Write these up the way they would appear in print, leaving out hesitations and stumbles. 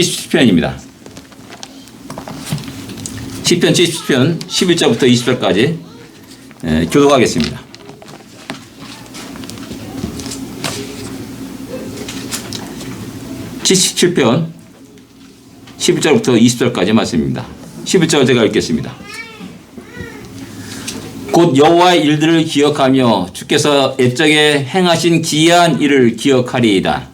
70편입니다. 시편 70편 11절부터 20절까지 교독하겠습니다. (77편) 11절부터 20절까지 말씀입니다. 11절 제가 읽겠습니다. 곧 여호와의 일들을 기억하며 주께서 옛적에 행하신 기이한 일을 기억하리이다.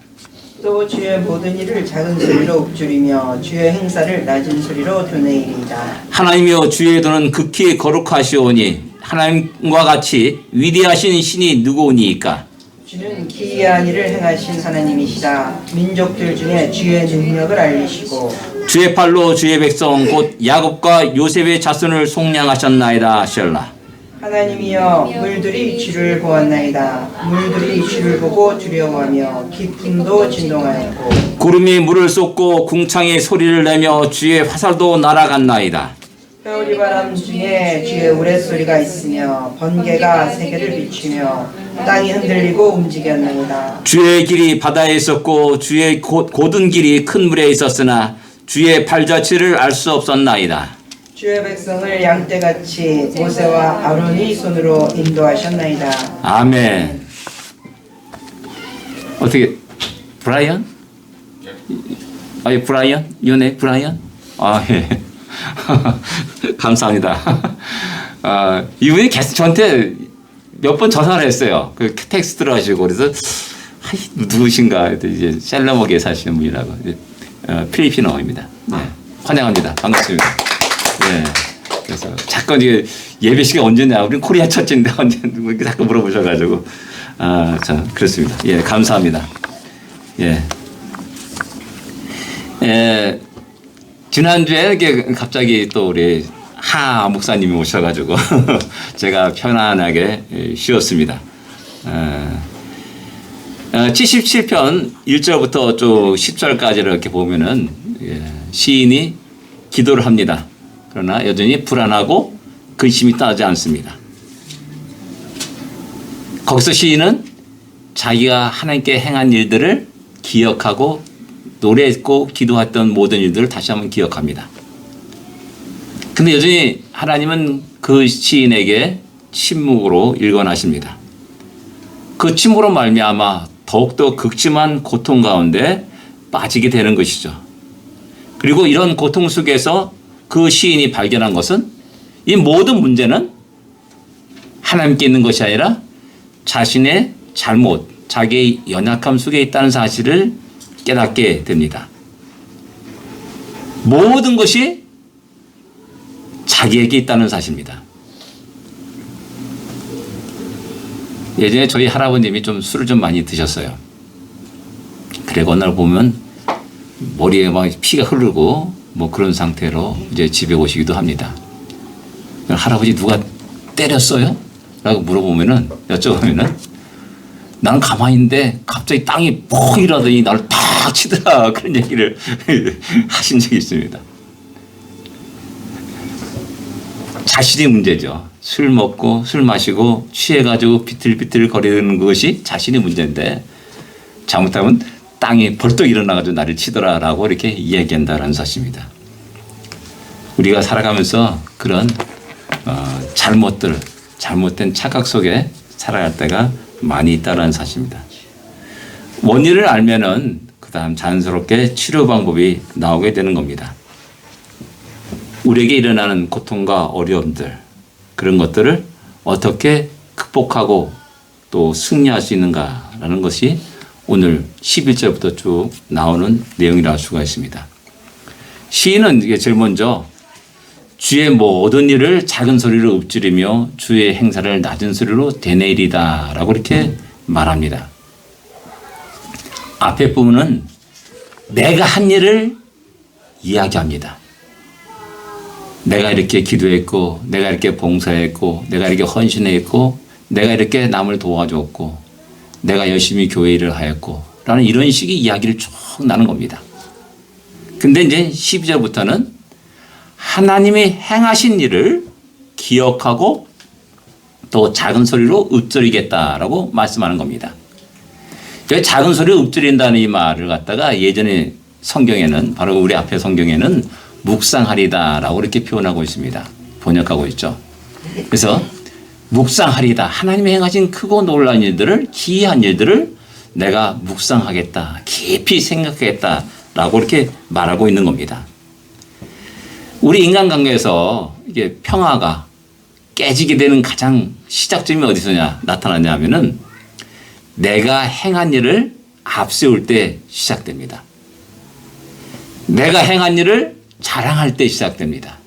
또 주의 모든 일을 작은 소리로 읊조리며 주의 행사를 낮은 소리로 드러내리이다. 하나님이여 주의 도는 극히 거룩하시오니 하나님과 같이 위대하신 신이 누구오니이까. 주는 기이한 일을 행하신 하나님이시다. 민족들 중에 주의 능력을 알리시고 주의 팔로 주의 백성 곧 야곱과 요셉의 자손을 속량하셨나이다 하셨라. 하나님이여 물들이 주를 보았나이다. 물들이 주를 보고 두려워하며 깊음도 진동하였고 구름이 물을 쏟고 궁창이 소리를 내며 주의 화살도 날아갔나이다. 회오리 바람 중에 주의 우레소리가 있으며 번개가 세계를 비추며 땅이 흔들리고 움직였나이다. 주의 길이 바다에 있었고 주의 고든 길이 큰 물에 있었으나 주의 발자취를 알 수 없었나이다. 주의 백성을 양떼같이 모세와 아론이 손으로 인도하셨나이다. 아멘. 어떻게 브라이언? 아예 브라이언? 연애 브라이언? 아 예. 감사합니다. 이분이 계속 저한테 몇 번 전화를 했어요. 그 텍스트를 하시고 그래서 누구신가? 이제 셀러머게 사시는 분이라고. 필리핀어입니다. 네. 환영합니다. 반갑습니다. 네. 그래서 자꾸 이게 예배 시간 언제냐? 우리는 코리아 처치인데 언제 이렇게 자꾸 물어보셔가지고 참 그렇습니다. 예, 감사합니다. 예. 지난주에 이렇게 갑자기 또 우리 하 목사님이 오셔가지고 제가 편안하게 쉬었습니다. 77편 1절부터 쭉 10절까지를 이렇게 보면은 시인이 기도를 합니다. 그러나 여전히 불안하고 근심이 떠나지 않습니다. 거기서 시인은 자기가 하나님께 행한 일들을 기억하고 노래했고 기도했던 모든 일들을 다시 한번 기억합니다. 근데 여전히 하나님은 그 시인에게 침묵으로 일관하십니다. 그 침묵으로 말미암아 더욱더 극심한 고통 가운데 빠지게 되는 것이죠. 그리고 이런 고통 속에서 그 시인이 발견한 것은 이 모든 문제는 하나님께 있는 것이 아니라 자신의 잘못, 자기의 연약함 속에 있다는 사실을 깨닫게 됩니다. 모든 것이 자기에게 있다는 사실입니다. 예전에 저희 할아버님이 좀 술을 좀 많이 드셨어요. 그리고 어느 날 보면 머리에 막 피가 흐르고 뭐 그런 상태로 이제 집에 오시기도 합니다. 할아버지 누가 때렸어요? 라고 물어보면은, 여쭤보면은 나는 가만히 있는데 갑자기 땅이 퍽 일어나더니 나를 탁 치더라. 그런 얘기를 하신 적이 있습니다. 자신이 문제죠. 술 먹고 술 마시고 취해가지고 비틀비틀 거리는 것이 자신의 문제인데 잘못하면 땅이 벌떡 일어나가지고 나를 치더라라고 이렇게 이야기한다는 사실입니다. 우리가 살아가면서 그런 잘못들, 잘못된 착각 속에 살아갈 때가 많이 있다는 사실입니다. 원인을 알면은 그다음 자연스럽게 치료 방법이 나오게 되는 겁니다. 우리에게 일어나는 고통과 어려움들, 그런 것들을 어떻게 극복하고 또 승리할 수 있는가라는 것이 오늘 11절부터 쭉 나오는 내용이라 할 수가 있습니다. 시인은 이게 제일 먼저 주의 모든 일을 작은 소리로 읊조리며 주의 행사를 낮은 소리로 되뇌이리다 라고 이렇게 말합니다. 앞에 부분은 내가 한 일을 이야기합니다. 내가 이렇게 기도했고, 내가 이렇게 봉사했고, 내가 이렇게 헌신했고, 내가 이렇게 남을 도와줬고, 내가 열심히 교회 일을 하였고, 라는 이런 식의 이야기를 쭉 나눈 겁니다. 근데 이제 12절부터는 하나님이 행하신 일을 기억하고 또 작은 소리로 읊조리겠다라고 말씀하는 겁니다. 작은 소리로 읊조린다는 이 말을 갖다가 예전에 성경에는, 바로 우리 앞에 성경에는 묵상하리다라고 이렇게 표현하고 있습니다. 번역하고 있죠. 그래서 묵상하리다. 하나님이 행하신 크고 놀라운 일들을, 기이한 일들을 내가 묵상하겠다. 깊이 생각하겠다라고 이렇게 말하고 있는 겁니다. 우리 인간관계에서 이게 평화가 깨지게 되는 가장 시작점이 어디서 나타나냐 하면은 내가 행한 일을 앞세울 때 시작됩니다. 내가 행한 일을 자랑할 때 시작됩니다.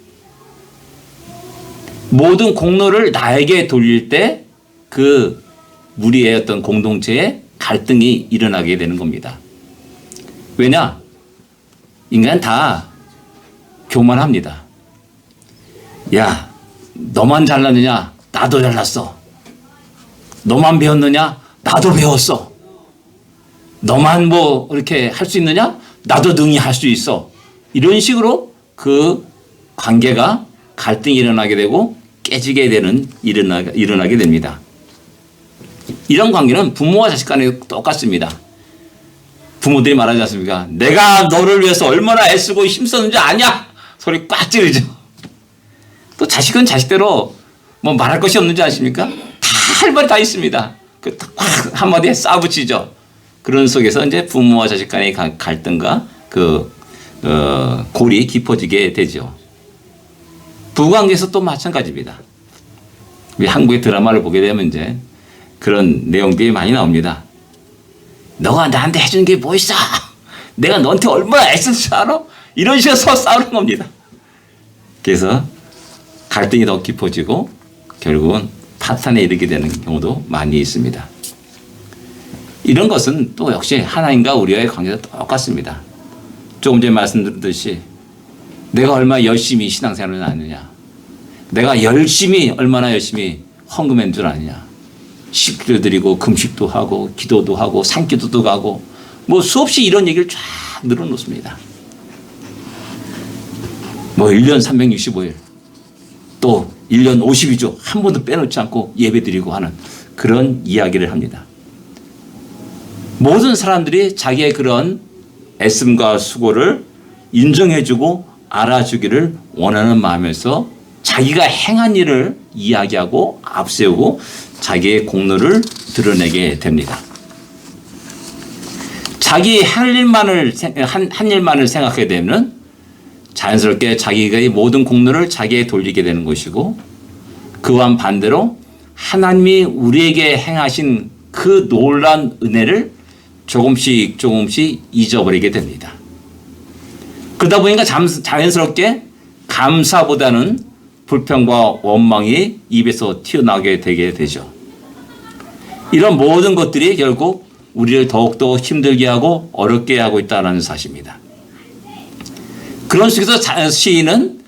모든 공로를 나에게 돌릴 때 그 무리의 어떤 공동체에 갈등이 일어나게 되는 겁니다. 왜냐? 인간 다 교만합니다. 야, 너만 잘났느냐? 나도 잘났어. 너만 배웠느냐? 나도 배웠어. 너만 뭐 이렇게 할 수 있느냐? 나도 능히 할 수 있어. 이런 식으로 그 관계가 갈등이 일어나게 되고 깨지게 되는 일어나게 됩니다. 이런 관계는 부모와 자식 간에 똑같습니다. 부모들이 말하지 않습니까? 내가 너를 위해서 얼마나 애쓰고 힘썼는지 아냐? 소리 꽉 찌르죠. 또 자식은 자식대로 뭐 말할 것이 없는지 아십니까? 다 할 말이 다 있습니다. 그 꽉 한마디에 싸붙이죠. 그런 속에서 이제 부모와 자식 간의 갈등과 골이 깊어지게 되죠. 부부관계에서 또 마찬가지입니다. 우리 한국의 드라마를 보게 되면 이제 그런 내용들이 많이 나옵니다. 너가 나한테 해주는 게 뭐 있어? 내가 너한테 얼마나 애쓰는 줄 알아? 이런 식으로 서로 싸우는 겁니다. 그래서 갈등이 더 깊어지고 결국은 파탄에 이르게 되는 경우도 많이 있습니다. 이런 것은 또 역시 하나님과 우리와의 관계도 똑같습니다. 조금 전에 말씀드렸듯이 내가 얼마나 열심히 신앙생활을 하느냐, 내가 얼마나 열심히 헌금한 줄 아느냐, 10기도 드리고 금식도 하고 기도도 하고 산기도도 가고 뭐 수없이 이런 얘기를 쫙 늘어놓습니다. 뭐 1년 365일 또 1년 52조 한 번도 빼놓지 않고 예배 드리고 하는 그런 이야기를 합니다. 모든 사람들이 자기의 그런 애씀과 수고를 인정해주고 알아주기를 원하는 마음에서 자기가 행한 일을 이야기하고 앞세우고 자기의 공로를 드러내게 됩니다. 자기 한 일만을 생각하게 되면 자연스럽게 자기가 모든 공로를 자기에 돌리게 되는 것이고, 그와 반대로 하나님이 우리에게 행하신 그 놀라운 은혜를 조금씩 잊어버리게 됩니다. 그러다 보니까 자연스럽게 감사보다는 불평과 원망이 입에서 튀어나오게 되게 되죠. 이런 모든 것들이 결국 우리를 더욱더 힘들게 하고 어렵게 하고 있다는 사실입니다. 그런 속에서 시인은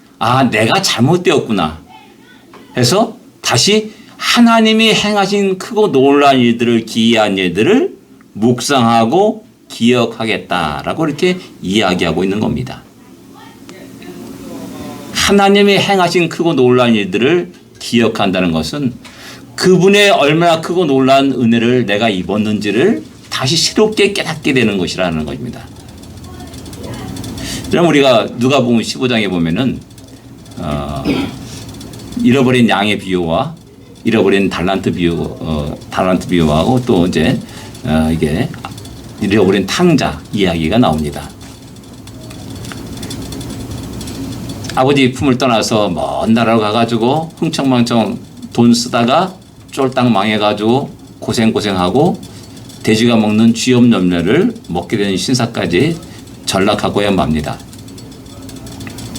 내가 잘못되었구나 해서 다시 하나님이 행하신 크고 놀라운 일들을, 기이한 일들을 묵상하고 기억하겠다라고 이렇게 이야기하고 있는 겁니다. 하나님이 행하신 크고 놀라운 일들을 기억한다는 것은 그분의 얼마나 크고 놀라운 은혜를 내가 입었는지를 다시 새롭게 깨닫게 되는 것이라는 것입니다. 그럼 우리가 누가복음 15장에 보면은 잃어버린 양의 비유와 잃어버린 달란트 비유하고 또 이제 이게 잃어버린 탕자 이야기가 나옵니다. 아버지 품을 떠나서 먼 나라로 가가지고 흥청망청 돈 쓰다가 쫄딱 망해가지고 고생하고 돼지가 먹는 쥐염 염려를 먹게 되는 신사까지 전락하고야 맙니다.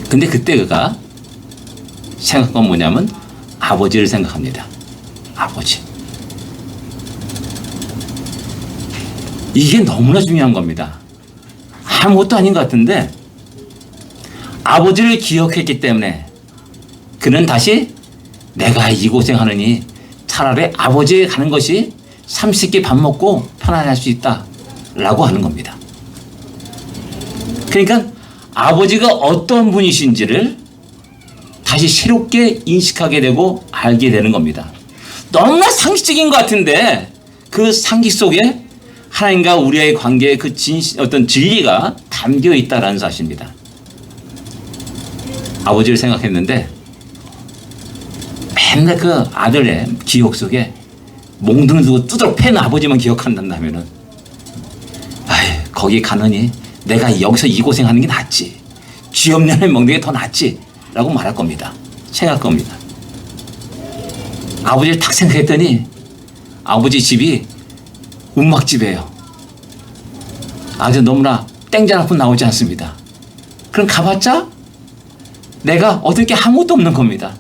근데 그때 그가 생각한 건 뭐냐면 아버지를 생각합니다. 아버지. 이게 너무나 중요한 겁니다. 아무것도 아닌 것 같은데 아버지를 기억했기 때문에 그는 다시 내가 이 고생하느니 차라리 아버지에 가는 것이 삼식기 밥 먹고 편안할 수 있다라고 하는 겁니다. 그러니까 아버지가 어떤 분이신지를 다시 새롭게 인식하게 되고 알게 되는 겁니다. 너무나 상식적인 것 같은데 그 상식 속에 하나님과 우리의 관계에 그 어떤 진리가 담겨 있다라는 사실입니다. 아버지를 생각했는데 맨날 그 아들의 기억 속에 몽둥이 두고 두드러 패는 아버지만 기억한다면은, 거기 가느니 내가 여기서 이 고생하는 게 낫지, 쥐 없는 애 먹는 게 더 낫지 라고 말할 겁니다. 생각할 겁니다. 아버지를 딱 생각했더니 아버지 집이 음악집이에요. 아주 너무나 땡전 한푼 나오지 않습니다. 그럼 가봤자 내가 얻을 게 아무것도 없는 겁니다.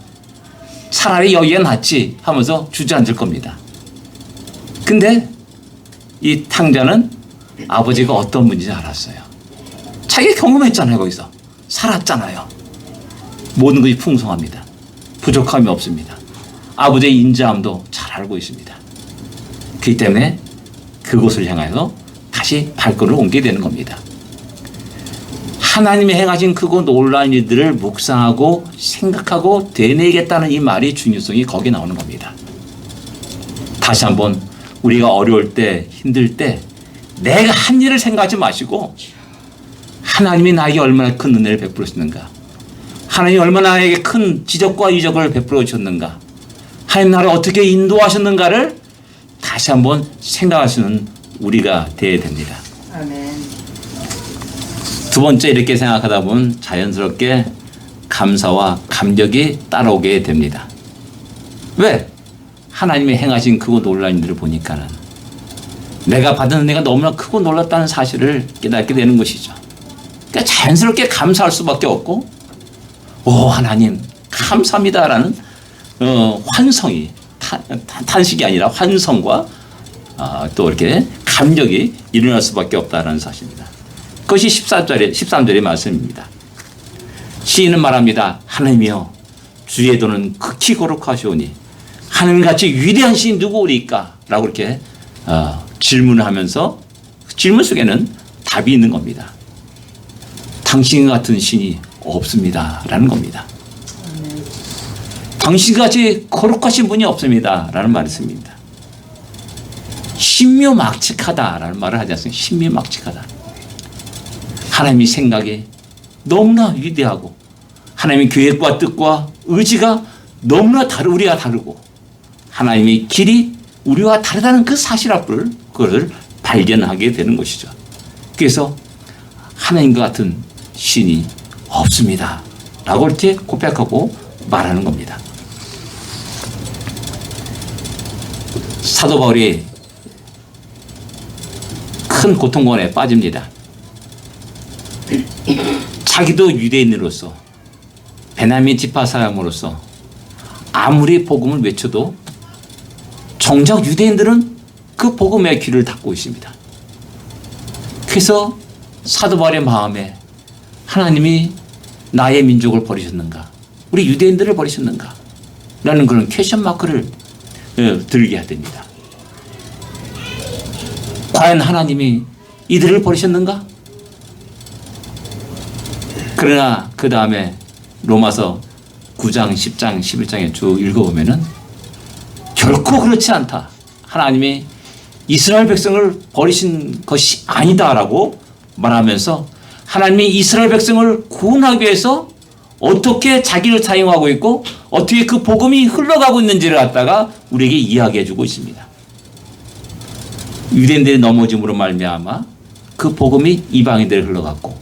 차라리 여기가 낫지 하면서 주저앉을 겁니다. 근데 이 탕자는 아버지가 어떤 분인지 알았어요. 자기가 경험했잖아요. 거기서 살았잖아요. 모든 것이 풍성합니다. 부족함이 없습니다. 아버지의 인자함도 잘 알고 있습니다. 그렇기 때문에 그곳을 향해서 다시 발걸음을 옮기게 되는 겁니다. 하나님이 행하신 크고 놀라운 일들을 묵상하고 생각하고 되뇌겠다는 이 말의 중요성이 거기에 나오는 겁니다. 다시 한번 우리가 어려울 때, 힘들 때 내가 한 일을 생각하지 마시고 하나님이 나에게 얼마나 큰 은혜를 베풀으셨는가, 하나님이 얼마나 나에게 큰 지적과 이적을 베풀어 주셨는가, 하나님 나를 어떻게 인도하셨는가를 다시 한번 생각하시는 우리가 되어야 됩니다. 아멘. 두 번째, 이렇게 생각하다 보면 자연스럽게 감사와 감격이 따라오게 됩니다. 왜? 하나님이 행하신 크고 놀라운 일들을 보니까는 내가 받은 은혜가 너무나 크고 놀랐다는 사실을 깨닫게 되는 것이죠. 그러니까 자연스럽게 감사할 수밖에 없고, 오 하나님 감사합니다라는 환성이, 탄식이 아니라 환성과 또 이렇게 감격이 일어날 수밖에 없다는 사실입니다. 그것이 13절의 말씀입니다. 시인은 말합니다. 하나님이여 주의 도는 극히 거룩하시오니 하나님같이 위대한 신이 누구오리까? 라고 이렇게 질문을 하면서 질문 속에는 답이 있는 겁니다. 당신 같은 신이 없습니다 라는 겁니다. 당신같이 거룩하신 분이 없습니다 라는 말을 씁니다. 신묘막측하다라는 말을 하지 않습니까? 신묘막측하다. 하나님의 생각이 너무나 위대하고 하나님의 계획과 뜻과 의지가 너무나 우리와 다르고 하나님의 길이 우리와 다르다는 그 사실 앞을 그것을 발견하게 되는 것이죠. 그래서 하나님과 같은 신이 없습니다 라고 이렇게 고백하고 말하는 겁니다. 사도 바울이 큰 고통권에 빠집니다. 자기도 유대인으로서 베냐민 지파 사람으로서 아무리 복음을 외쳐도 정작 유대인들은 그 복음의 귀를 닫고 있습니다. 그래서 사도 바울의 마음에 하나님이 나의 민족을 버리셨는가, 우리 유대인들을 버리셨는가 라는 그런 퀘션 마크를 들게 됩니다. 과연 하나님이 이들을 버리셨는가? 그러나 그 다음에 로마서 9장, 10장, 11장에 쭉 읽어보면은 결코 그렇지 않다. 하나님이 이스라엘 백성을 버리신 것이 아니다라고 말하면서 하나님이 이스라엘 백성을 구원하기 위해서 어떻게 자기를 사용하고 있고 어떻게 그 복음이 흘러가고 있는지를 갖다가 우리에게 이야기해 주고 있습니다. 유대인들의 넘어짐으로 말미암아 그 복음이 이방인들에 흘러갔고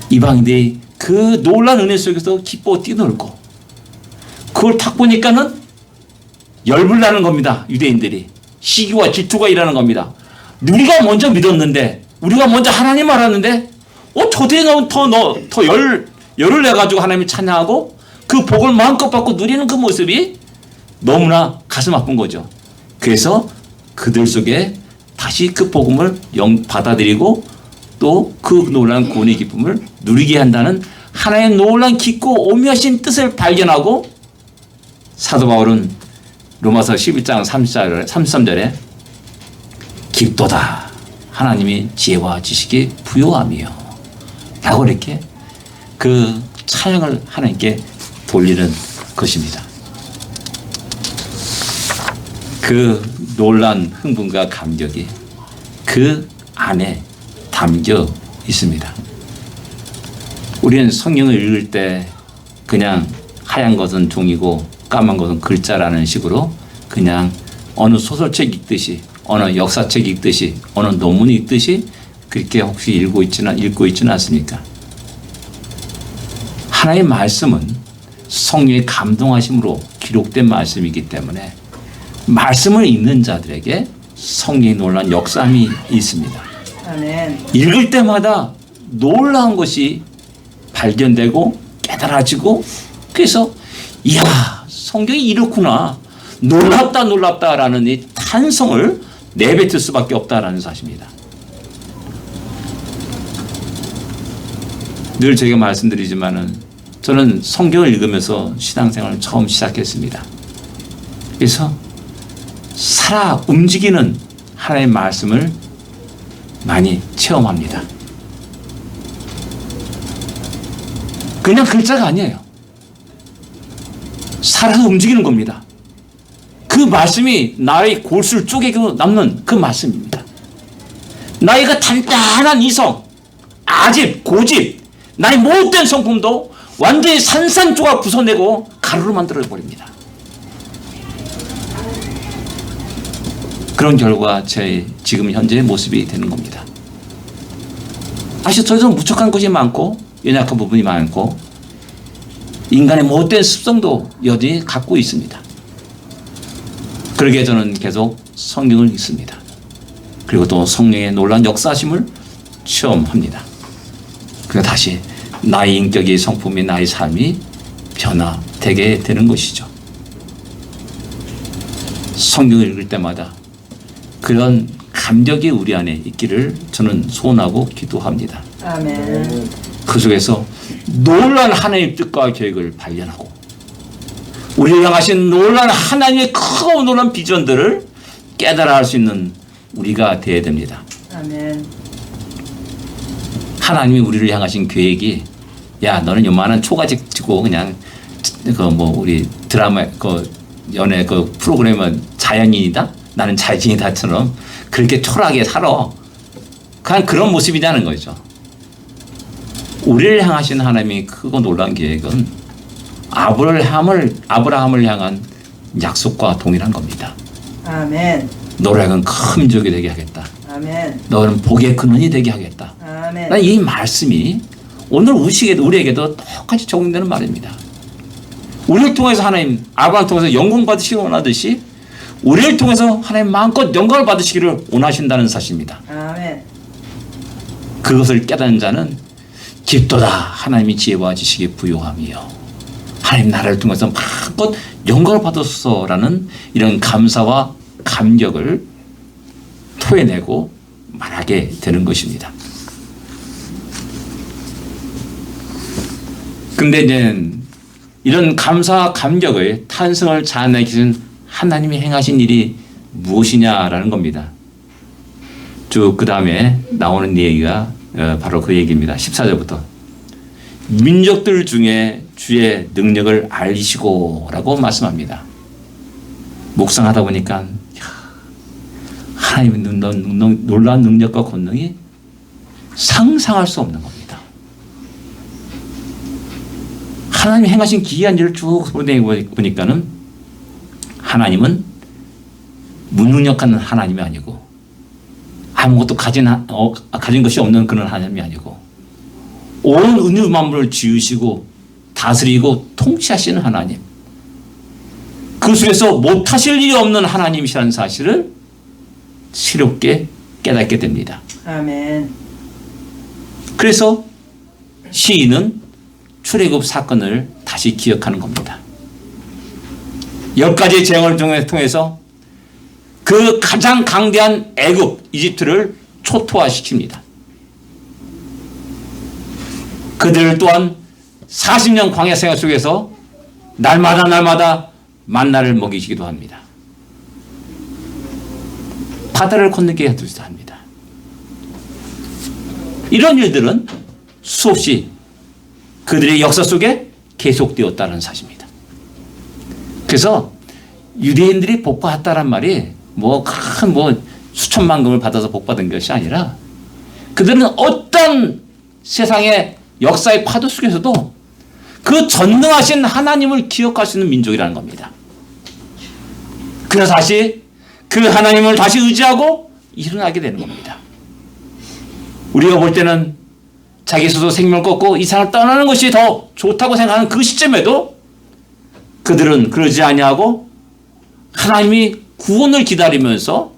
이방인들이 그 놀라운 은혜 속에서 기뻐 뛰놀고 그걸 딱 보니까는 열불 나는 겁니다. 유대인들이 시기와 질투가 일어나는 겁니다. 우리가 먼저 믿었는데 우리가 먼저 하나님 알았는데 저들이 더 열을 내가지고 하나님을 찬양하고 그 복을 마음껏 받고 누리는 그 모습이 너무나 가슴 아픈 거죠. 그래서 그들 속에 다시 그 복음을 받아들이고 또 그 놀라운 구원의 기쁨을 누리게 한다는 하나님의 놀라운 깊고 오묘하신 뜻을 발견하고 사도 바울은 로마서 11장 33절에 깊도다 하나님이 지혜와 지식이 부요하며 라고 이렇게 그 찬양을 하나님께 돌리는 것입니다. 그 놀란 흥분과 감격이 그 안에 담겨 있습니다. 우리는 성경을 읽을 때 그냥 하얀 것은 종이고 까만 것은 글자라는 식으로 그냥 어느 소설책 읽듯이 어느 역사책 읽듯이 어느 논문 읽듯이 그렇게 혹시 읽고 있지는 않습니까? 하나님의 말씀은 성령의 감동하심으로 기록된 말씀이기 때문에 말씀을 읽는 자들에게 성령의 놀라운 역사함이 있습니다. 아멘. 읽을 때마다 놀라운 것이 발견되고 깨달아지고 그래서 이야 성경이 이렇구나 놀랍다라는 이 탄성을 내뱉을 수밖에 없다라는 사실입니다. 늘 제가 말씀드리지만은 저는 성경을 읽으면서 신앙생활을 처음 시작했습니다. 그래서 살아 움직이는 하나님의 말씀을 많이 체험합니다. 그냥 글자가 아니에요. 살아서 움직이는 겁니다. 그 말씀이 나의 골수를 쪼개고 남는 그 말씀입니다. 나의 그 단단한 이성, 아집, 고집, 나의 못된 성품도 완전히 산산조각 부숴내고 가루로 만들어버립니다. 그런 결과 제 지금 현재의 모습이 되는 겁니다. 저도 무척한 것이 많고 연약한 부분이 많고 인간의 못된 습성도 여전히 갖고 있습니다. 그러기에 저는 계속 성경을 읽습니다. 그리고 또 성령의 놀라운 역사심을 체험합니다. 그래서 다시 나의 인격이 성품이 나의 삶이 변화되게 되는 것이죠. 성경을 읽을 때마다 그런 감격이 우리 안에 있기를 저는 소원하고 기도합니다. 아멘. 그 속에서 놀라운 하나님의 뜻과 계획을 발견하고 우리를 향하신 놀라운 하나님의 크고 놀라운 비전들을 깨달아 할 수 있는 우리가 되어야 됩니다. 아멘. 하나님이 우리를 향하신 계획이 야 너는 요만한 초가집 찍고 그냥 우리 드라마 연애 프로그램은 자연인이다 나는 자연인이다처럼 그렇게 초라하게 살아 그냥 그런 모습이라는 거죠. 우리를 향하신 하나님의 크고 놀라운 계획은 아브라함을 향한 약속과 동일한 겁니다. 아멘. 너를 향한 큰 민족이 되게 하겠다. 아멘. 너는 복의 근원이 되게 하겠다. 아멘. 난 이 말씀이 오늘 우리에게도 똑같이 적용되는 말입니다. 우리를 통해서 하나님 아브라함을 통해서 영광 받으시기 원하듯이 우리를 통해서 하나님 마음껏 영광을 받으시기를 원하신다는 사실입니다. 아멘. 그것을 깨닫는 자는 깊도다 하나님이 지혜와 지식이 부요함이요 하나님 나라를 통해서 마음껏 영광을 받았소서라는 이런 감사와 감격을 토해내고 말하게 되는 것입니다. 근데 이제 이런 감사와 감격의 탄성을 자아내기 위해서는 하나님이 행하신 일이 무엇이냐라는 겁니다. 쭉 그 다음에 나오는 얘기가 바로 그 얘기입니다. 14절부터 민족들 중에 주의 능력을 알리시고 라고 말씀합니다. 묵상하다 보니까 하나님의 놀라운 능력과 권능이 상상할 수 없는 겁니다. 하나님이 행하신 기이한 일을 쭉 보니까는 하나님은 무능력한 하나님이 아니고 아무것도 가진 것이 없는 그런 하나님이 아니고 온 은유 만물을 지으시고 다스리고 통치하시는 하나님, 그 속에서 못하실 일이 없는 하나님이시라는 사실을 새롭게 깨닫게 됩니다. 아멘. 그래서 시인은 출애굽 사건을 다시 기억하는 겁니다. 10가지 재앙을 통해서 그 가장 강대한 애굽, 이집트를 초토화시킵니다. 그들 또한 40년 광야 생활 속에서 날마다 만나를 먹이시기도 합니다. 바다를 건너게 해주기도 합니다. 이런 일들은 수없이 그들의 역사 속에 계속되었다는 사실입니다. 그래서 유대인들이 복받았다는 말이 큰 수천만금을 받아서 복받은 것이 아니라 그들은 어떤 세상의 역사의 파도 속에서도 그 전능하신 하나님을 기억할 수 있는 민족이라는 겁니다. 그래서 다시 그 하나님을 다시 의지하고 일어나게 되는 겁니다. 우리가 볼 때는 자기 스스로 생명을 끊고 이 세상을 떠나는 것이 더 좋다고 생각하는 그 시점에도 그들은 그러지 아니하고 하나님이 구원을 기다리면서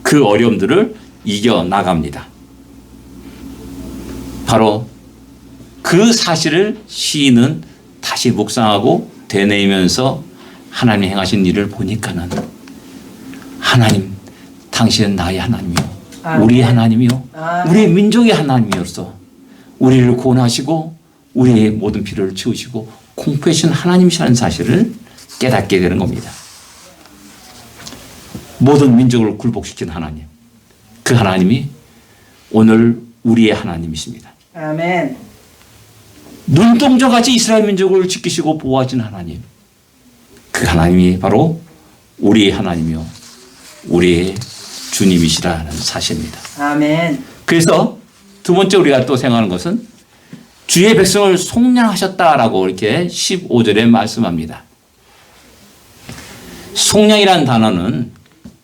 그 어려움들을 이겨나갑니다. 바로 그 사실을 시인은 다시 묵상하고 되뇌이면서 하나님이 행하신 일을 보니까는 하나님, 당신은 나의 하나님이요, 우리의 하나님이요, 우리의 민족의 하나님이었어. 우리를 구원하시고 우리의 모든 피를 치우시고 공포하신 하나님이시라는 사실을 깨닫게 되는 겁니다. 모든 민족을 굴복시킨 하나님, 그 하나님이 오늘 우리의 하나님이십니다. 아멘. 눈동자같이 이스라엘 민족을 지키시고 보호하신 하나님, 그 하나님이 바로 우리의 하나님이요 우리의 주님이시라는 사실입니다. 아멘. 그래서 두 번째 우리가 또 생각하는 것은 주의 백성을 속량하셨다라고 이렇게 15절에 말씀합니다. 속량이라는 단어는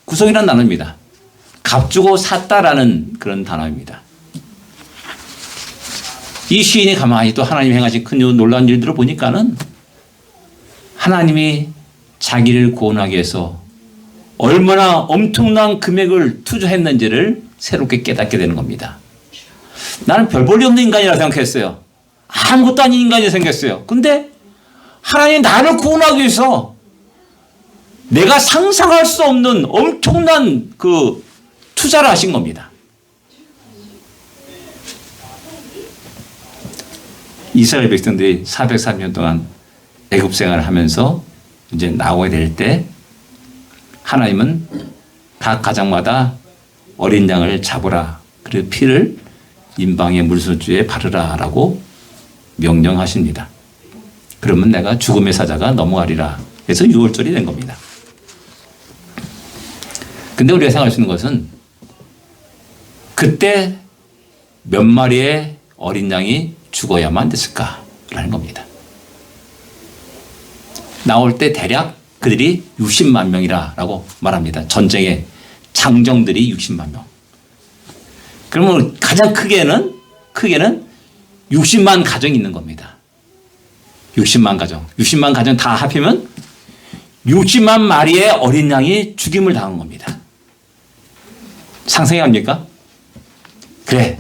구속이라는 단어입니다. 값주고 샀다라는 그런 단어입니다. 이 시인이 가만히 또 하나님이 행하신 큰 놀라운 일들을 보니까는 하나님이 자기를 구원하기 위해서 얼마나 엄청난 금액을 투자했는지를 새롭게 깨닫게 되는 겁니다. 나는 별 볼일 없는 인간이라 생각했어요. 아무것도 아닌 인간이 생겼어요. 근데 하나님이 나를 구원하기 위해서 내가 상상할 수 없는 엄청난 그 투자를 하신 겁니다. 이스라엘 백성들이 430년 동안 애굽 생활을 하면서 이제 나오게 될 때 하나님은 각 가정마다 어린 양을 잡으라. 그리고 피를 임방의 물소주에 바르라라고 명령하십니다. 그러면 내가 죽음의 사자가 넘어가리라 해서 6월절이 된 겁니다. 근데 우리가 생각할 수 있는 것은 그때 몇 마리의 어린 양이 죽어야만 됐을까라는 겁니다. 나올 때 대략 그들이 60만 명이라고 말합니다. 전쟁의 장정들이 60만 명. 그러면 가장 크게는 60만 가정이 있는 겁니다. 60만 가정. 60만 가정 다 합치면 60만 마리의 어린 양이 죽임을 당한 겁니다. 상상이 갑니까? 그래,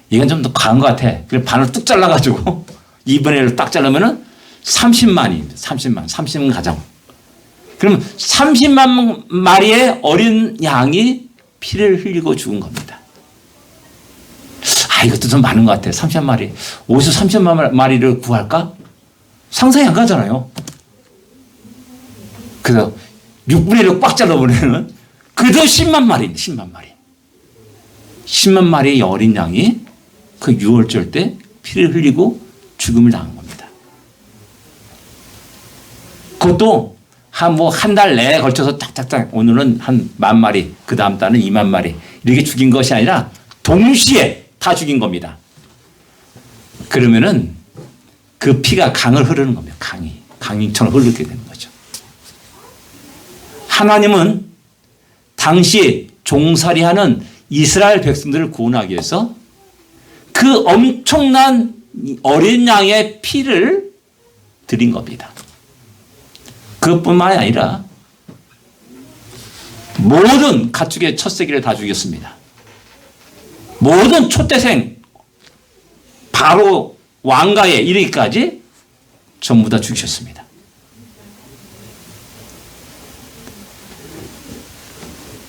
이건 좀 더 과한 것 같아. 그래, 반을 뚝 잘라가지고 2분의 1로 딱 자르면은 30만입니다. 30만 가정. 그럼 30만 마리의 어린 양이 피를 흘리고 죽은 겁니다. 아, 이것도 좀 많은 것 같아. 30만 마리. 어디서 30만 마리를 구할까? 상상이 안 가잖아요. 그래서 6분의 1로 꽉 잘라버리면 그래도 10만 마리. 10만 마리의 어린 양이 그 6월절 때 피를 흘리고 죽음을 당한 겁니다. 그것도 한 달 내에 걸쳐서 딱딱딱 오늘은 한 10,000마리, 그 다음 달은 20,000마리 이렇게 죽인 것이 아니라 동시에 다 죽인 겁니다. 그러면은 그 피가 강을 흐르는 겁니다. 강처럼 흐르게 되는 거죠. 하나님은 당시 종살이하는 이스라엘 백성들을 구원하기 위해서 그 엄청난 어린 양의 피를 드린 겁니다. 그것뿐만이 아니라 모든 가축의 첫 새끼를 다 죽였습니다. 모든 초태생 바로 왕가에 이르기까지 전부 다 죽이셨습니다.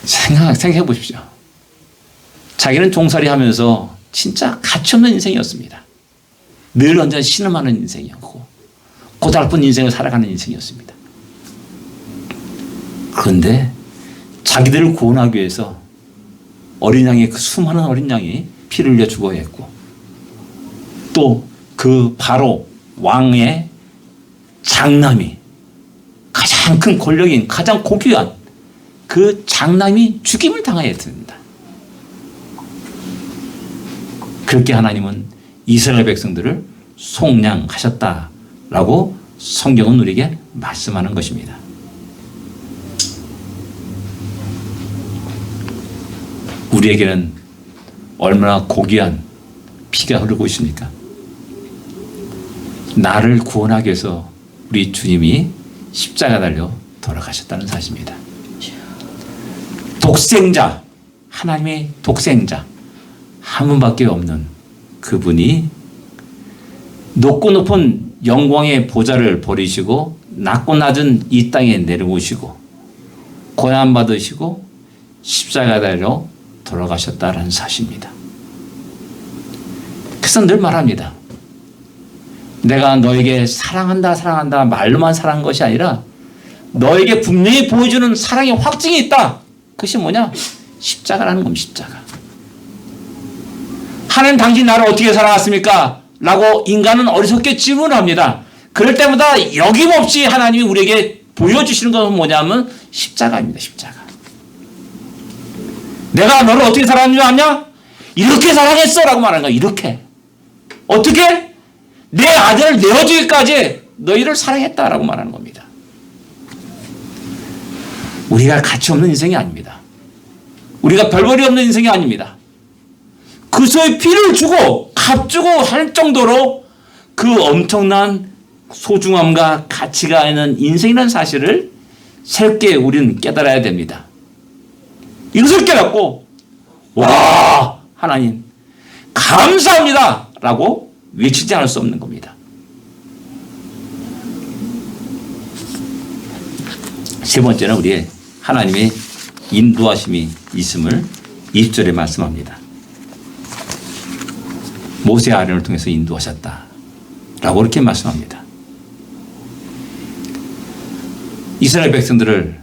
생각해 보십시오. 자기는 종살이 하면서 진짜 가치없는 인생이었습니다. 늘 언제나 신음하는 인생이었고 고달픈 인생을 살아가는 인생이었습니다. 그런데 자기들을 구원하기 위해서 어린 양이 그 수많은 어린 양이 피를 흘려 죽어야 했고 또 그 바로 왕의 장남이 가장 큰 권력인 가장 고귀한 그 장남이 죽임을 당하여야 됩니다. 그렇게 하나님은 이스라엘 백성들을 속량하셨다라고 성경은 우리에게 말씀하는 것입니다. 우리에게는 얼마나 고귀한 피가 흐르고 있습니까? 나를 구원하기 위해서 우리 주님이 십자가 달려 돌아가셨다는 사실입니다. 독생자, 하나님의 독생자 한 분밖에 없는 그분이 높고 높은 영광의 보좌를 버리시고 낮고 낮은 이 땅에 내려오시고 고난 받으시고 십자가 달려 돌아가셨다는 사실입니다. 그래서 늘 말합니다. 내가 너에게 사랑한다 말로만 사랑한 것이 아니라 너에게 분명히 보여주는 사랑의 확증이 있다. 그것이 뭐냐? 십자가라는 겁니다. 십자가. 하나님 당신 나를 어떻게 사랑했습니까? 라고 인간은 어리석게 질문합니다. 그럴 때마다 여김없이 하나님이 우리에게 보여주시는 것은 뭐냐면 십자가입니다. 십자가. 내가 너를 어떻게 사랑하는 줄 아냐? 이렇게 사랑했어 라고 말하는 거야. 이렇게. 어떻게? 내 아들을 내어주기까지 너희를 사랑했다라고 말하는 겁니다. 우리가 가치 없는 인생이 아닙니다. 우리가 별볼이 없는 인생이 아닙니다. 그리스도의 피를 주고 값주고 할 정도로 그 엄청난 소중함과 가치가 있는 인생이라는 사실을 새롭게 우리는 깨달아야 됩니다. 이것을 깨닫고 와 하나님 감사합니다 라고 외치지 않을 수 없는 겁니다. 세 번째는 우리의 하나님의 인도하심이 있음을 20절에 말씀합니다. 모세 아론을 통해서 인도하셨다 라고 이렇게 말씀합니다. 이스라엘 백성들을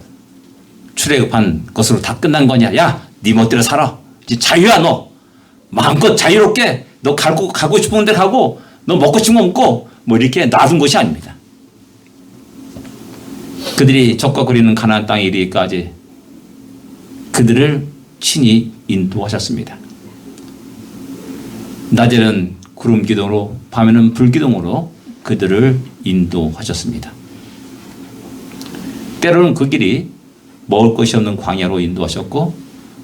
출애굽한 것으로 다 끝난 거냐? 야, 네 멋대로 살아. 이제 자유야 너. 마음껏 자유롭게 너 가고 싶은 데 가고 너 먹고 싶은 거 먹고 뭐 이렇게 놔둔 것이 아닙니다. 그들이 적과 거리는 가나안 땅에 이르기까지 그들을 친히 인도하셨습니다. 낮에는 구름 기둥으로 밤에는 불 기둥으로 그들을 인도하셨습니다. 때로는 그 길이 먹을 것이 없는 광야로 인도하셨고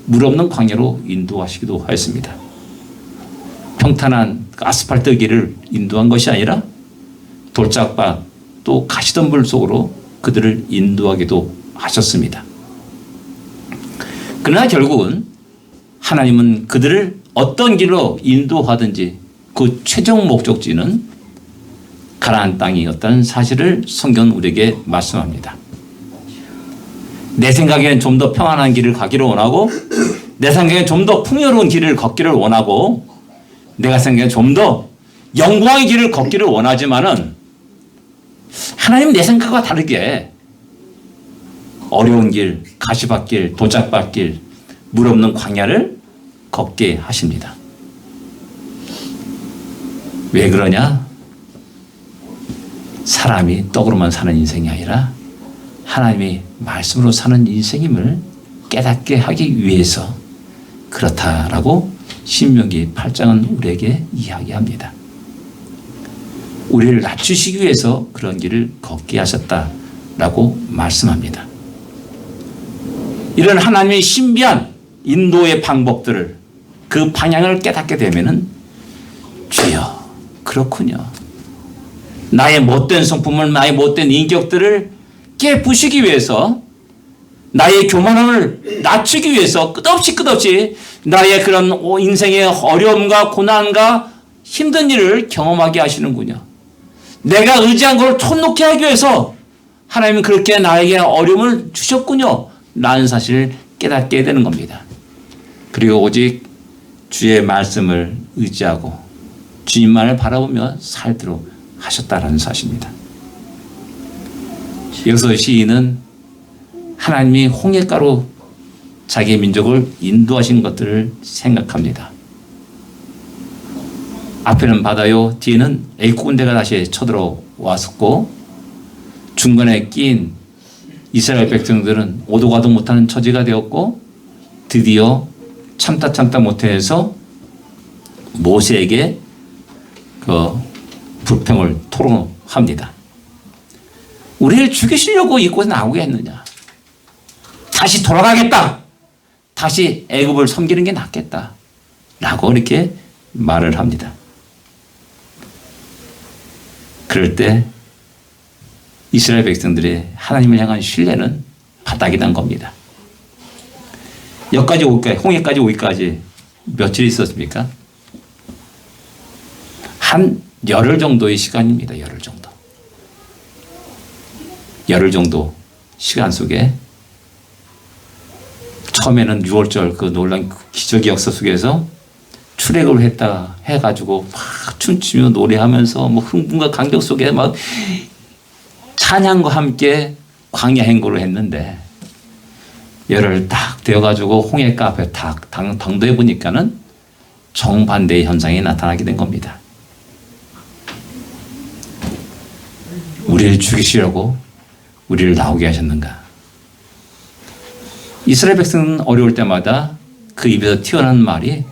물 없는 광야로 인도하시기도 하였습니다. 평탄한 아스팔트 길을 인도한 것이 아니라 돌짝밭 또 가시덤불 속으로 그들을 인도하기도 하셨습니다. 그러나 결국은 하나님은 그들을 어떤 길로 인도하든지 그 최종 목적지는 가나안 땅이었다는 사실을 성경은 우리에게 말씀합니다. 내 생각에는 좀 더 평안한 길을 가기를 원하고 내 생각에는 좀 더 풍요로운 길을 걷기를 원하고 내가 생각에 좀 더 영광의 길을 걷기를 원하지만은 하나님은 내 생각과 다르게 어려운 길, 가시밭길, 도짝밭길, 물 없는 광야를 걷게 하십니다. 왜 그러냐? 사람이 떡으로만 사는 인생이 아니라 하나님의 말씀으로 사는 인생임을 깨닫게 하기 위해서 그렇다라고 신명기 8장은 우리에게 이야기합니다. 우리를 낮추시기 위해서 그런 길을 걷게 하셨다라고 말씀합니다. 이런 하나님의 신비한 인도의 방법들을 그 방향을 깨닫게 되면은 주여 그렇군요. 나의 못된 성품을 나의 못된 인격들을 깨부시기 위해서 나의 교만함을 낮추기 위해서 끝없이 나의 그런 인생의 어려움과 고난과 힘든 일을 경험하게 하시는군요. 내가 의지한 걸 촌놓게 하기 위해서 하나님은 그렇게 나에게 어려움을 주셨군요. 라는 사실을 깨닫게 되는 겁니다. 그리고 오직 주의 말씀을 의지하고 주님만을 바라보며 살도록 하셨다라는 사실입니다. 여기서 시인은 하나님이 홍해가로 자기의 민족을 인도하신 것들을 생각합니다. 앞에는 바다요, 뒤에는 애국 군대가 다시 쳐들어왔었고 중간에 끼인 이스라엘 백성들은 오도 가도 못하는 처지가 되었고 드디어 참다 못해서 모세에게 그 불평을 토로합니다. 우리를 죽이시려고 이곳에 나오게 했느냐? 다시 돌아가겠다. 다시 애굽을 섬기는 게 낫겠다. 라고 이렇게 말을 합니다. 그럴 때 이스라엘 백성들의 하나님을 향한 신뢰는 바닥이 난 겁니다. 여기까지 오기까지, 홍해까지 오기까지 며칠 있었습니까? 한 열흘 정도의 시간입니다. 열흘 정도. 열흘 정도 시간 속에 처음에는 6월절 그 놀란 기적의 역사 속에서 출애굽을 했다 해가지고 막 춤추며 노래하면서 뭐 흥분과 감격 속에 막 찬양과 함께 광야 행군을 했는데 열흘 딱 되어가지고 홍해가 앞에 딱 당도해 보니까는 정반대의 현상이 나타나게 된 겁니다. 우리를 죽이시려고 우리를 나오게 하셨는가? 이스라엘 백성은 어려울 때마다 그 입에서 튀어나온 말이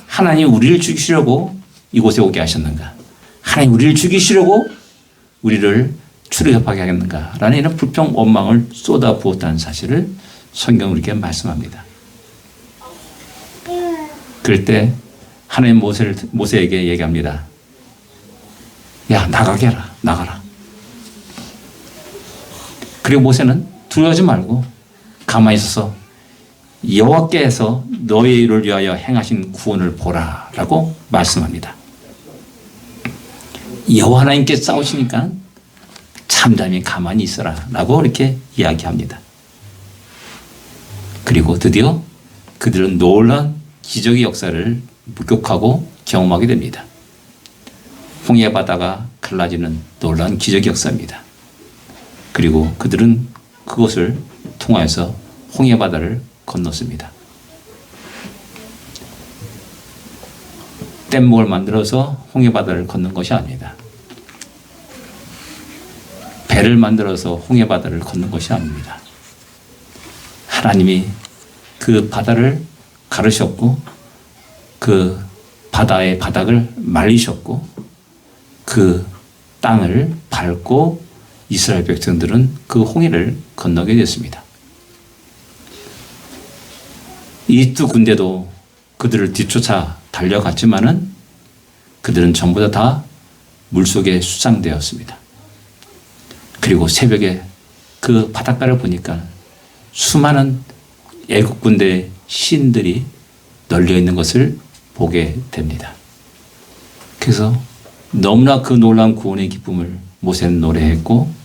하나님 우리를 죽이시려고 이곳에 오게 하셨는가? 하나님 우리를 죽이시려고 우리를 출애굽하게 하겠는가? 라는 이런 불평 원망을 쏟아 부었다는 사실을 성경은 우리에게 말씀합니다. 그럴 때 하나님 모세에게 얘기합니다. 야, 나가게 해라. 나가라. 그리고 모세는 두려워하지 말고 가만히 있어서 여호와께서 너희를 위하여 행하신 구원을 보라 라고 말씀합니다. 여호와 하나님께 싸우시니까 잠잠히 가만히 있어라 라고 이렇게 이야기합니다. 그리고 드디어 그들은 놀라운 기적의 역사를 목격하고 경험하게 됩니다. 홍해 바다가 갈라지는 놀라운 기적의 역사입니다. 그리고 그들은 그것을 통하여서 홍해 바다를 건넜습니다. 뗏목을 만들어서 홍해 바다를 건넌 것이 아닙니다. 배를 만들어서 홍해 바다를 건넌 것이 아닙니다. 하나님이 그 바다를 가르셨고 그 바다의 바닥을 말리셨고 그 땅을 밟고 이스라엘 백성들은 그 홍해를 건너게 됐습니다. 이 두 군대도 그들을 뒤쫓아 달려갔지만은 그들은 전부 다 물속에 수상되었습니다. 그리고 새벽에 그 바닷가를 보니까 수많은 애국 군대의 신들이 널려 있는 것을 보게 됩니다. 그래서 너무나 그 놀라운 구원의 기쁨을 모세는 노래했고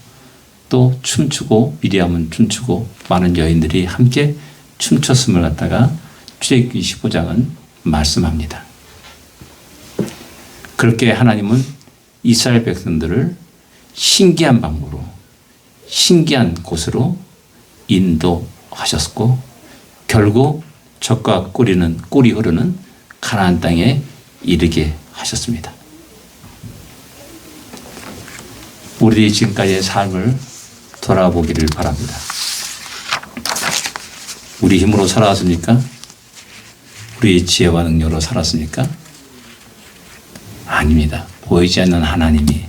또 춤추고 미리암은 춤추고 많은 여인들이 함께 춤췄음을 갖다가 출애굽기 15장은 말씀합니다. 그렇게 하나님은 이스라엘 백성들을 신기한 방법으로 신기한 곳으로 인도하셨고 결국 젖과 꿀이 흐르는 가나안 땅에 이르게 하셨습니다. 우리들이 지금까지의 삶을 돌아보기를 바랍니다. 우리 힘으로 살아왔습니까? 우리 지혜와 능력으로 살았습니까? 아닙니다. 보이지 않는 하나님이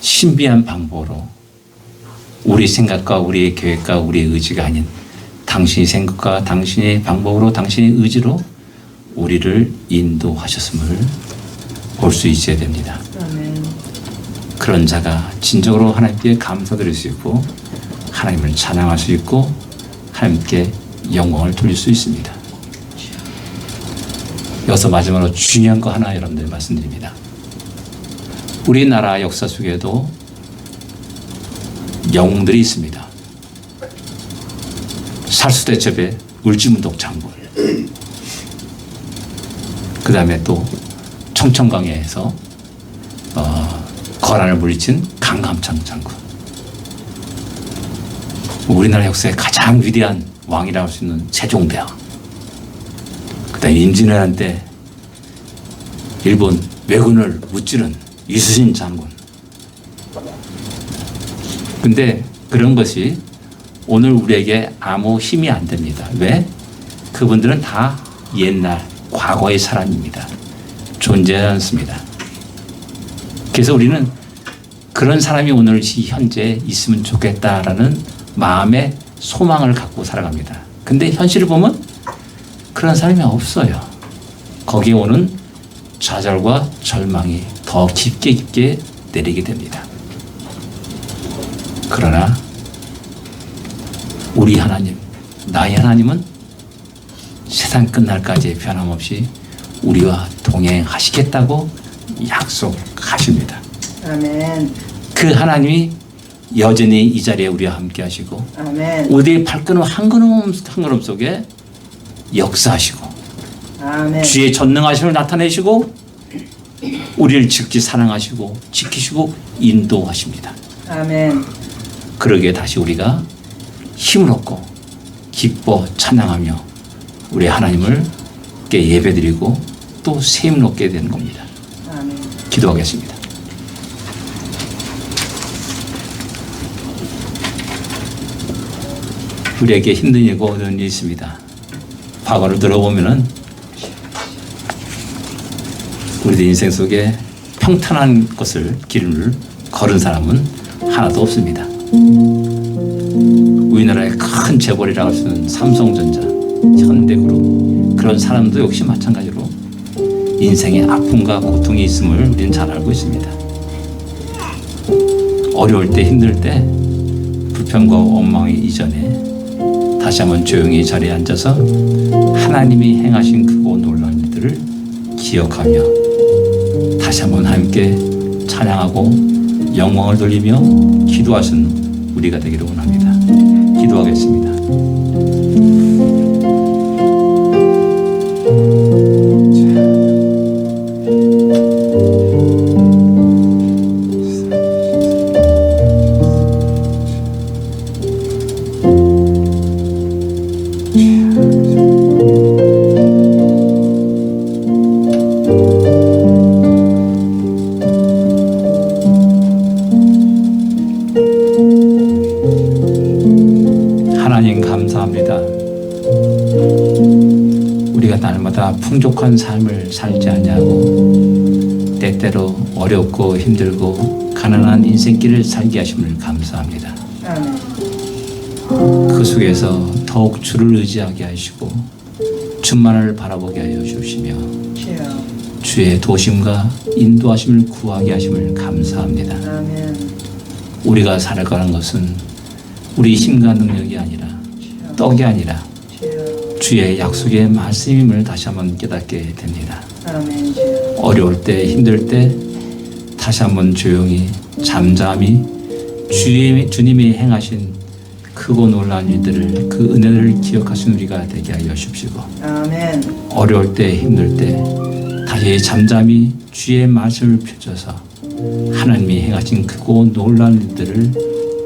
신비한 방법으로 우리 생각과 우리의 계획과 우리의 의지가 아닌 당신의 생각과 당신의 방법으로 당신의 의지로 우리를 인도하셨음을 볼 수 있어야 됩니다. 아멘. 그런 자가 진정으로 하나님께 감사드릴 수 있고 하나님을 찬양할 수 있고 하나님께 영광을 돌릴 수 있습니다. 여기서 마지막으로 중요한 거 하나 여러분들 말씀드립니다. 우리나라 역사 속에도 영웅들이 있습니다. 살수대첩의 울지문독 장군, 그 다음에 또 청천강에서 거란을 물리친 강감찬 장군, 우리나라 역사의 가장 위대한 왕이라고 할 수 있는 세종대왕, 그 다음에 임진왜란 때 일본 왜군을 무찌른 이순신 장군. 근데 그런 것이 오늘 우리에게 아무 힘이 안 됩니다. 왜? 그분들은 다 옛날 과거의 사람입니다. 존재하지 않습니다. 그래서 우리는 그런 사람이 오늘 현재 있으면 좋겠다라는 마음의 소망을 갖고 살아갑니다. 근데 현실을 보면 그런 사람이 없어요. 거기에 오는 좌절과 절망이 더 깊게 내리게 됩니다. 그러나 우리 하나님, 나의 하나님은 세상 끝날까지 변함없이 우리와 동행하시겠다고 약속하십니다. 아멘. 그 하나님이 여전히 이 자리에 우리와 함께 하시고 아멘. 우리의 발걸음 한 걸음 속에 역사하시고 아멘. 주의 전능하심을 나타내시고 우리를 즉시 사랑하시고 지키시고 인도하십니다. 아멘. 그러기에 다시 우리가 힘을 얻고 기뻐 찬양하며 우리 하나님을 예배드리고 또 샘을 얻게 되는 겁니다. 아멘. 기도하겠습니다. 우리에게 힘든 일과 어려운 일이 있습니다. 과거를 들어보면은 우리들 인생 속에 평탄한 것을 길을 걸은 사람은 하나도 없습니다. 우리나라의 큰 재벌이라고 할 수 있는 삼성전자, 현대그룹 그런 사람도 역시 마찬가지로 인생에 아픔과 고통이 있음을 우리는 잘 알고 있습니다. 어려울 때 힘들 때 불평과 원망이 이전에 다시 한번 조용히 자리에 앉아서 하나님이 행하신 크고 놀라운 일들을 기억하며 다시 한번 함께 찬양하고 영광을 돌리며 기도하시는 우리가 되기를 원합니다. 기도하겠습니다. 하나님 감사합니다. 우리가 날마다 풍족한 삶을 살지 아니하고 때때로 어렵고 힘들고 가난한 인생길을 살게 하심을 감사합니다. 아멘. 그 속에서 더욱 주를 의지하게 하시고 주만을 바라보게 하여 주시며 주여. 주의 도심과 인도하심을 구하게 하심을 감사합니다. 아멘. 우리가 살아가는 것은 우리 힘과 능력이 아니라 떡이 아니라 주여. 주의 약속의 말씀임을 다시 한번 깨닫게 됩니다. 아멘. 주여. 어려울 때 힘들 때 다시 한번 조용히 잠잠히 주님이 행하신 크고 놀라운 일들을 그 은혜를 기억하신 우리가 되게 하여 주십시고 아멘. 어려울 때 힘들 때 다시 잠잠히 주의 말씀을 펼쳐서 하나님이 행하신 크고 놀라운 일들을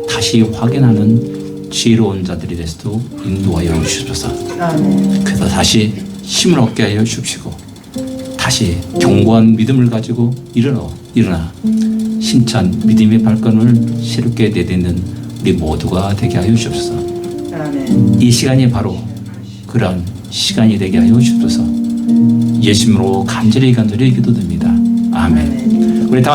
다시 확인하는 지혜로운 자들이 되도록 인도하여 주시옵소서. 아멘. 그래서 다시 힘을 얻게 하여 주십시고 다시 견고한 믿음을 가지고 일어나 힘찬 믿음의 발걸음을 새롭게 내딛는 우리 모두가 되게 하여 주옵소서. 아멘. 이 시간이 바로 그러한 시간이 되게 하여 주옵소서. 예수님으로 간절히 기도드립니다. 아멘. 아멘. 우리 다